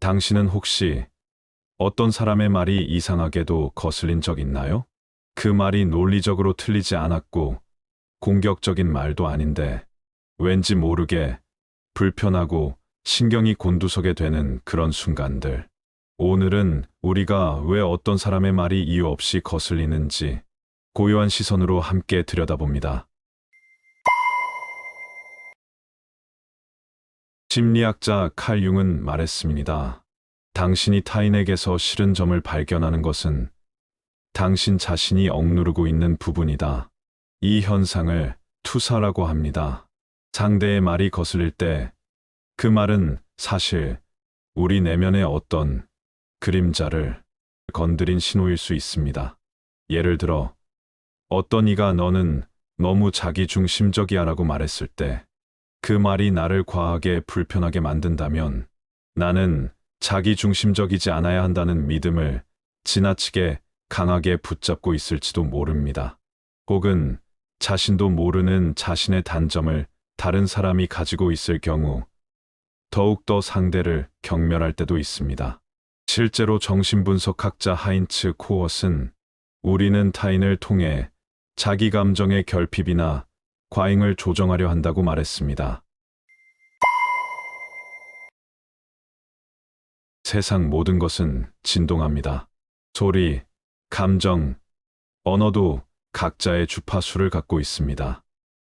당신은 혹시 어떤 사람의 말이 이상하게도 거슬린 적 있나요? 그 말이 논리적으로 틀리지 않았고 공격적인 말도 아닌데 왠지 모르게 불편하고 신경이 곤두서게 되는 그런 순간들. 오늘은 우리가 왜 어떤 사람의 말이 이유 없이 거슬리는지 고요한 시선으로 함께 들여다봅니다. 심리학자 칼 융은 말했습니다. 당신이 타인에게서 싫은 점을 발견하는 것은 당신 자신이 억누르고 있는 부분이다. 이 현상을 투사라고 합니다. 상대의 말이 거슬릴 때 그 말은 사실 우리 내면의 어떤 그림자를 건드린 신호일 수 있습니다. 예를 들어 어떤 이가 너는 너무 자기중심적이야라고 말했을 때 그 말이 나를 과하게 불편하게 만든다면 나는 자기중심적이지 않아야 한다는 믿음을 지나치게 강하게 붙잡고 있을지도 모릅니다. 혹은 자신도 모르는 자신의 단점을 다른 사람이 가지고 있을 경우 더욱더 상대를 경멸할 때도 있습니다. 실제로 정신분석학자 하인츠 코엇은 우리는 타인을 통해 자기 감정의 결핍이나 과잉을 조정하려 한다고 말했습니다. 세상 모든 것은 진동합니다. 소리, 감정, 언어도 각자의 주파수를 갖고 있습니다.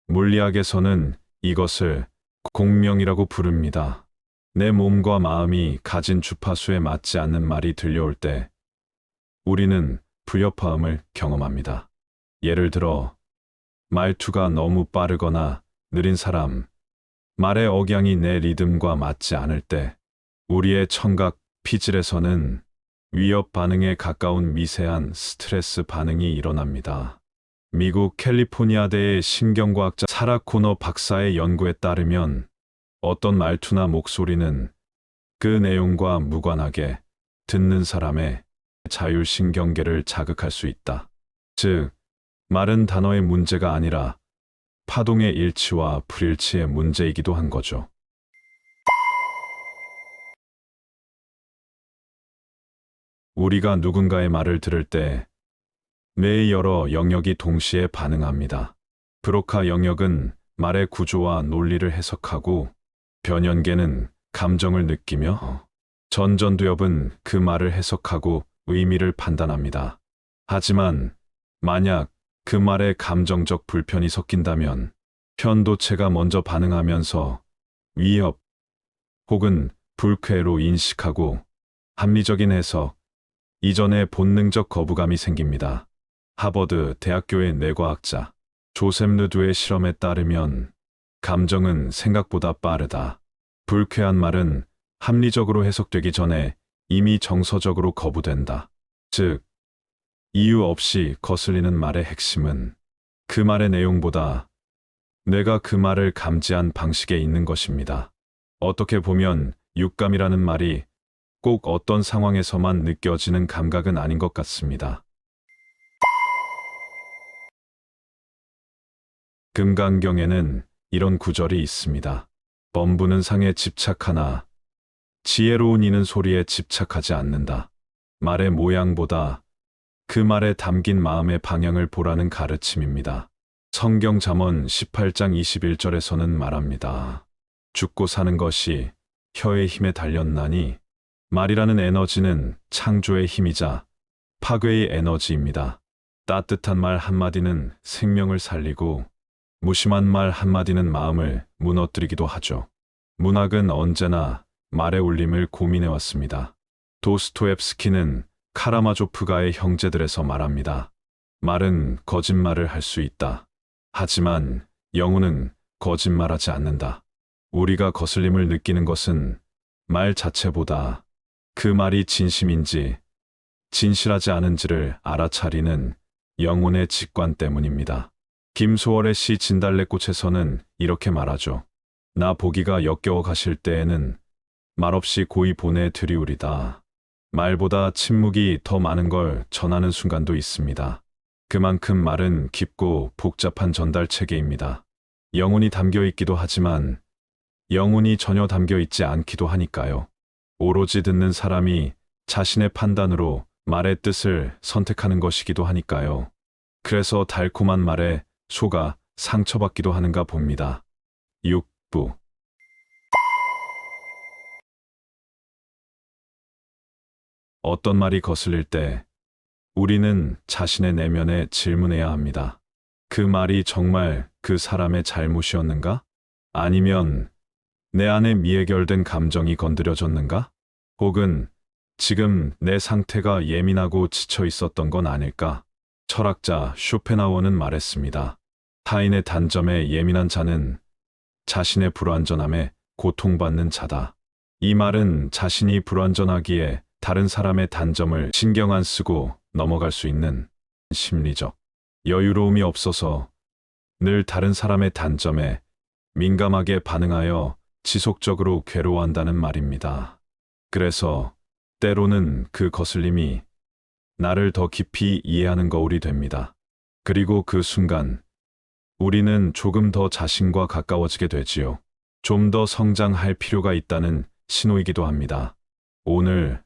물리학에서는 이것을 공명이라고 부릅니다. 내 몸과 마음이 가진 주파수에 맞지 않는 말이 들려올 때 우리는 불협화음을 경험합니다. 예를 들어 말투가 너무 빠르거나 느린 사람, 말의 억양이 내 리듬과 맞지 않을 때 우리의 청각 피질에서는 위협 반응에 가까운 미세한 스트레스 반응이 일어납니다. 미국 캘리포니아대의 신경과학자 사라 코너 박사의 연구에 따르면 어떤 말투나 목소리는 그 내용과 무관하게 듣는 사람의 자율신경계를 자극할 수 있다. 즉, 말은 단어의 문제가 아니라 파동의 일치와 불일치의 문제이기도 한 거죠. 우리가 누군가의 말을 들을 때 뇌의 여러 영역이 동시에 반응합니다. 브로카 영역은 말의 구조와 논리를 해석하고 변연계는 감정을 느끼며 전전두엽은 그 말을 해석하고 의미를 판단합니다. 하지만 만약 그 말에 감정적 불편이 섞인다면 편도체가 먼저 반응하면서 위협 혹은 불쾌로 인식하고 합리적인 해석, 이전의 본능적 거부감이 생깁니다. 하버드 대학교의 뇌과학자 조셉 르두의 실험에 따르면 감정은 생각보다 빠르다. 불쾌한 말은 합리적으로 해석되기 전에 이미 정서적으로 거부된다. 즉, 이유 없이 거슬리는 말의 핵심은 그 말의 내용보다 뇌가 그 말을 감지한 방식에 있는 것입니다. 어떻게 보면 육감이라는 말이 꼭 어떤 상황에서만 느껴지는 감각은 아닌 것 같습니다. 금강경에는 이런 구절이 있습니다. 범부는 상에 집착하나 지혜로운 이는 소리에 집착하지 않는다. 말의 모양보다 그 말에 담긴 마음의 방향을 보라는 가르침입니다. 성경 잠언 18장 21절에서는 말합니다. 죽고 사는 것이 혀의 힘에 달렸나니 말이라는 에너지는 창조의 힘이자 파괴의 에너지입니다. 따뜻한 말 한마디는 생명을 살리고 무심한 말 한마디는 마음을 무너뜨리기도 하죠. 문학은 언제나 말의 울림을 고민해왔습니다. 도스토옙스키는 카라마조프가의 형제들에서 말합니다. 말은 거짓말을 할 수 있다. 하지만 영혼은 거짓말하지 않는다. 우리가 거슬림을 느끼는 것은 말 자체보다 그 말이 진심인지 진실하지 않은지를 알아차리는 영혼의 직관 때문입니다. 김소월의 시 진달래꽃에서는 이렇게 말하죠. 나 보기가 역겨워 가실 때에는 말없이 고이 보내드리우리다. 말보다 침묵이 더 많은 걸 전하는 순간도 있습니다. 그만큼 말은 깊고 복잡한 전달 체계입니다. 영혼이 담겨 있기도 하지만 영혼이 전혀 담겨 있지 않기도 하니까요. 오로지 듣는 사람이 자신의 판단으로 말의 뜻을 선택하는 것이기도 하니까요. 그래서 달콤한 말에 소가 상처받기도 하는가 봅니다. 6부. 어떤 말이 거슬릴 때 우리는 자신의 내면에 질문해야 합니다. 그 말이 정말 그 사람의 잘못이었는가? 아니면 내 안에 미해결된 감정이 건드려졌는가? 혹은 지금 내 상태가 예민하고 지쳐 있었던 건 아닐까? 철학자 쇼펜하우어는 말했습니다. 타인의 단점에 예민한 자는 자신의 불완전함에 고통받는 자다. 이 말은 자신이 불완전하기에 다른 사람의 단점을 신경 안 쓰고 넘어갈 수 있는 심리적 여유로움이 없어서 늘 다른 사람의 단점에 민감하게 반응하여 지속적으로 괴로워한다는 말입니다. 그래서 때로는 그 거슬림이 나를 더 깊이 이해하는 거울이 됩니다. 그리고 그 순간 우리는 조금 더 자신과 가까워지게 되지요. 좀 더 성장할 필요가 있다는 신호이기도 합니다. 오늘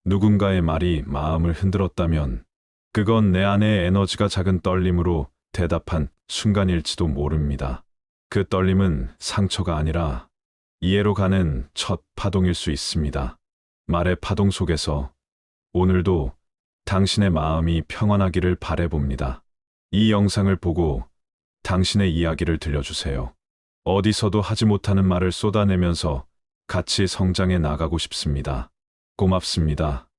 누군가의 말이 마음을 흔들었다면 그건 내 안의 에너지가 작은 떨림으로 대답한 순간일지도 모릅니다. 그 떨림은 상처가 아니라 이해로 가는 첫 파동일 수 있습니다. 말의 파동 속에서 오늘도 당신의 마음이 평안하기를 바라봅니다. 이 영상을 보고 당신의 이야기를 들려주세요. 어디서도 하지 못하는 말을 쏟아내면서 같이 성장해 나가고 싶습니다. 고맙습니다.